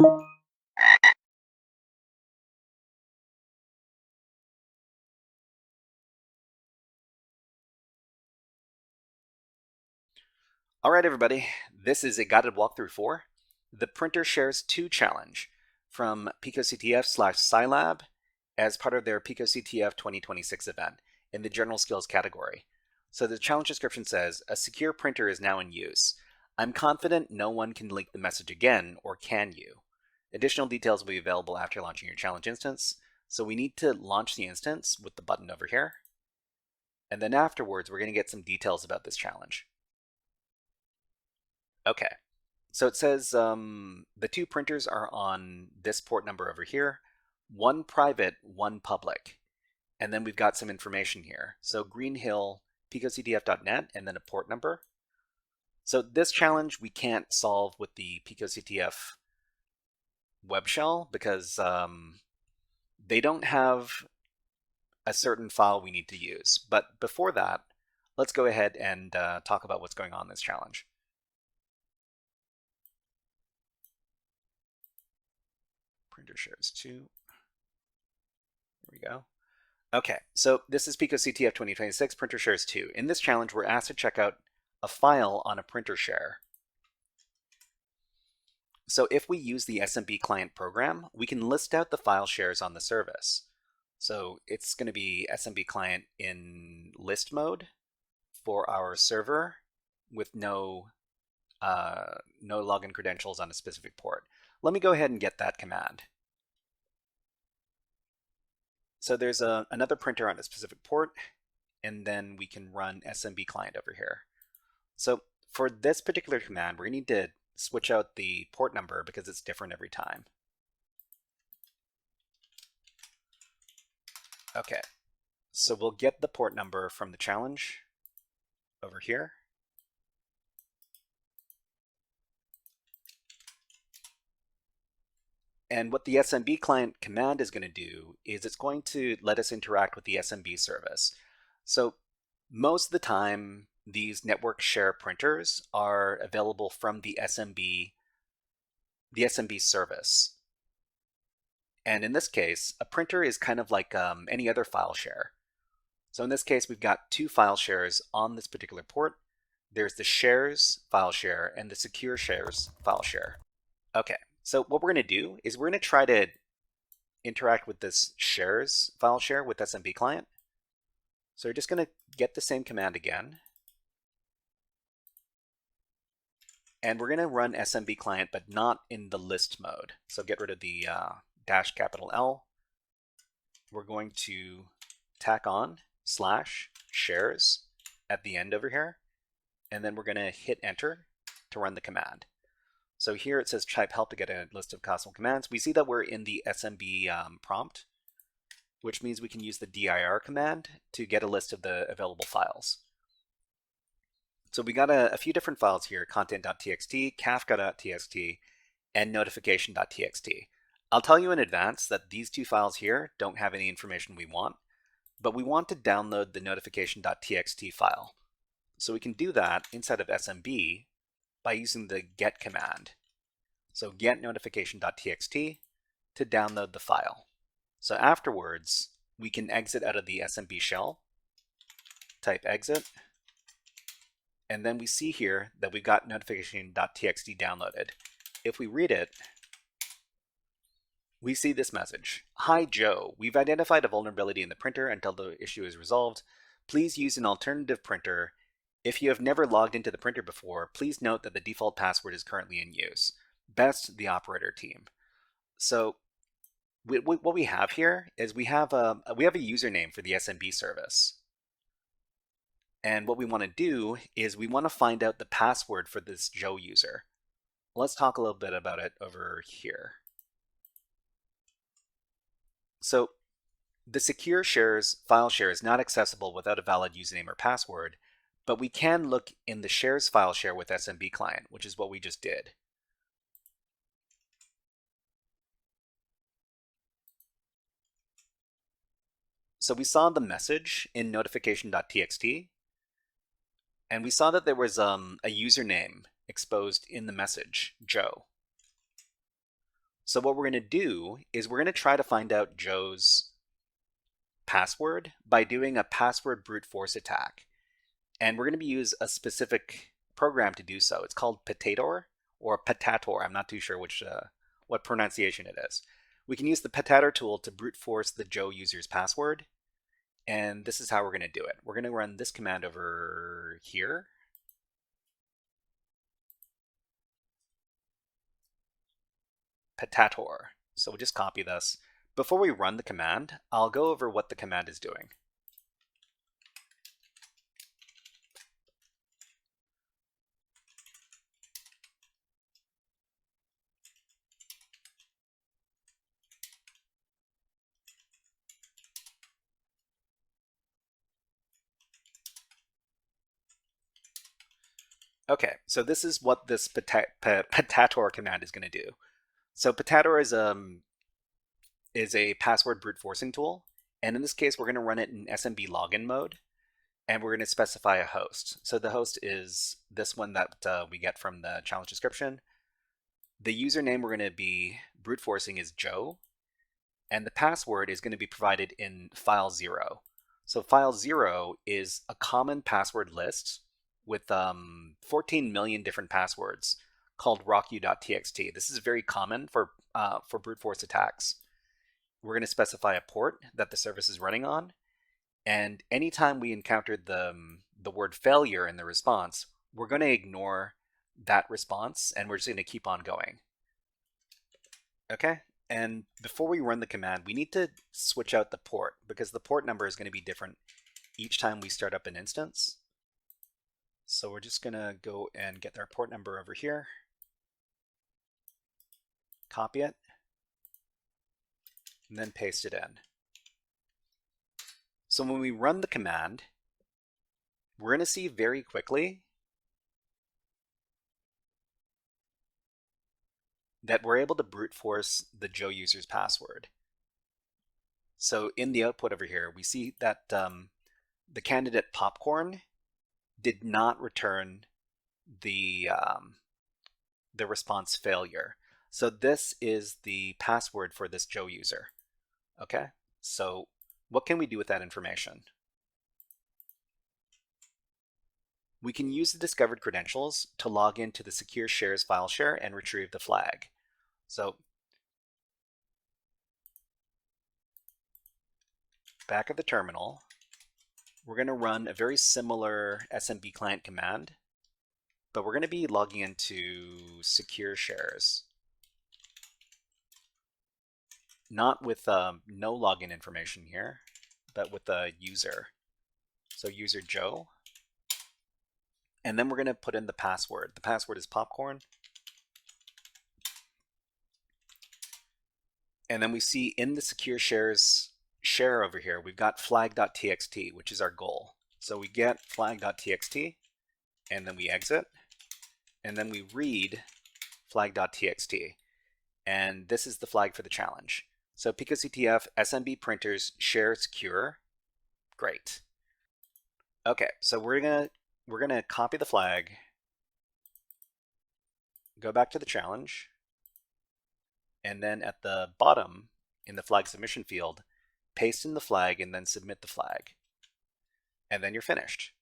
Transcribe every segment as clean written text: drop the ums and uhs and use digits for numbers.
All right, everybody, this is a guided walkthrough for the Printer Shares 2 challenge from picoCTF/Cylab as part of their picoCTF 2026 event in the general skills category. So the challenge description says, a secure printer is now in use. I'm confident no one can leak the message again, or can you? Additional details will be available after launching your challenge instance. So we need to launch the instance with the button over here. And then afterwards, we're going to get some details about this challenge. Okay, so it says the two printers are on this port number over here, one private, one public. And then we've got some information here. So Greenhill, picoCTF.net, and then a port number. So this challenge we can't solve with the picoCTF web shell because they don't have a certain file we need to use. But before that, let's go ahead and talk about what's going on in this challenge. Printer shares 2. Here we go. Okay, so this is picoCTF 2026, Printer Shares 2. In this challenge, we're asked to check out a file on a printer share. So if we use the SMB client program, we can list out the file shares on the service. So it's going to be SMB client in list mode for our server with no login credentials on a specific port. Let me go ahead and get that command. So there's another printer on a specific port, and then we can run SMB client over here. So for this particular command, we're going to need to switch out the port number because it's different every time. Okay, so we'll get the port number from the challenge over here. And what the SMB client command is going to do is it's going to let us interact with the SMB service. So most of the time, these network share printers are available from the SMB service. And in this case, a printer is kind of like any other file share. So in this case, we've got two file shares on this particular port. There's the shares file share and the secure shares file share. Okay, so what we're going to do is we're going to try to interact with this shares file share with SMB client. So we're just going to get the same command again. And we're going to run SMB client, but not in the list mode. So get rid of the dash capital L. We're going to tack on /shares at the end over here. And then we're going to hit enter to run the command. So here it says type help to get a list of possible commands. We see that we're in the SMB prompt, which means we can use the dir command to get a list of the available files. So we got a few different files here, content.txt, kafka.txt, and notification.txt. I'll tell you in advance that these two files here don't have any information we want, but we want to download the notification.txt file. So we can do that inside of SMB by using the get command. So get notification.txt to download the file. So afterwards, we can exit out of the SMB shell, type exit, and then we see here that we've got notification.txt downloaded. If we read it, we see this message. Hi Joe, we've identified a vulnerability in the printer until the issue is resolved. Please use an alternative printer. If you have never logged into the printer before, please note that the default password is currently in use. Best, the operator team. So what we have here is we have a username for the SMB service. And what we want to do is we want to find out the password for this Joe user. Let's talk a little bit about it over here. So the secure shares file share is not accessible without a valid username or password, but we can look in the shares file share with SMB client, which is what we just did. So we saw the message in notification.txt, and we saw that there was a username exposed in the message, Joe. So what we're going to do is we're going to try to find out Joe's password by doing a password brute force attack. And we're going to use a specific program to do so. It's called Patator or Patator. I'm not too sure what pronunciation it is. We can use the Patator tool to brute force the Joe user's password. And this is how we're going to do it. We're going to run this command over here. Patator. So we'll just copy this. Before we run the command, I'll go over what the command is doing. Okay, so this is what this Patator command is going to do. So Patator is a password brute forcing tool, and in this case, we're going to run it in SMB login mode, and we're going to specify a host. So the host is this one that we get from the challenge description. The username we're going to be brute forcing is Joe, and the password is going to be provided in file 0. So file 0 is a common password list with 14 million different passwords called rocku.txt. This is very common for brute force attacks. We're going to specify a port that the service is running on, and anytime we encounter the word failure in the response, we're going to ignore that response, and we're just going to keep on going. Okay, and before we run the command, we need to switch out the port because the port number is going to be different each time we start up an instance. So we're just going to go and get our port number over here, copy it, and then paste it in. So when we run the command, we're going to see very quickly that we're able to brute force the Joe user's password. So in the output over here, we see that the candidate popcorn did not return the response failure. So this is the password for this Joe user. Okay, so what can we do with that information? We can use the discovered credentials to log into the secure shares file share and retrieve the flag. So back at the terminal, we're going to run a very similar SMB client command, but we're going to be logging into secure shares. Not with no login information here, but with a user. So user Joe. And then we're going to put in the password. The password is popcorn. And then we see in the secure shares share over here, we've got flag.txt, which is our goal. So we get flag.txt, and then we exit, and then we read flag.txt. And this is the flag for the challenge. So picoCTF SMB printers share secure. Great. Okay, so we're gonna copy the flag, go back to the challenge, and then at the bottom in the flag submission field, paste in the flag and then submit the flag. And then you're finished.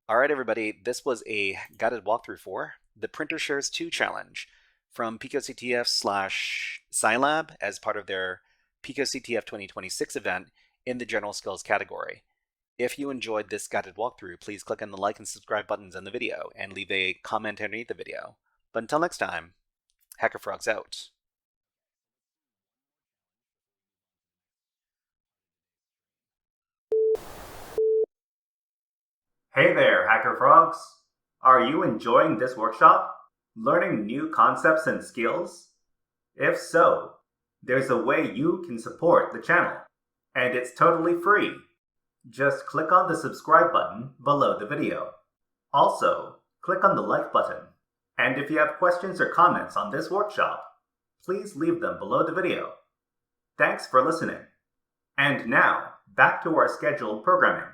All right, everybody, this was a guided walkthrough for the Printer Shares 2 challenge from picoCTF/Cylab as part of their picoCTF 2026 event in the general skills category. If you enjoyed this guided walkthrough, please click on the like and subscribe buttons on the video and leave a comment underneath the video. But until next time, HackerFrogs out. Hey there, HackerFrogs! Are you enjoying this workshop? Learning new concepts and skills? If so, there's a way you can support the channel, and it's totally free. Just click on the subscribe button below the video. Also, click on the like button. And if you have questions or comments on this workshop, please leave them below the video. Thanks for listening. And now, back to our scheduled programming.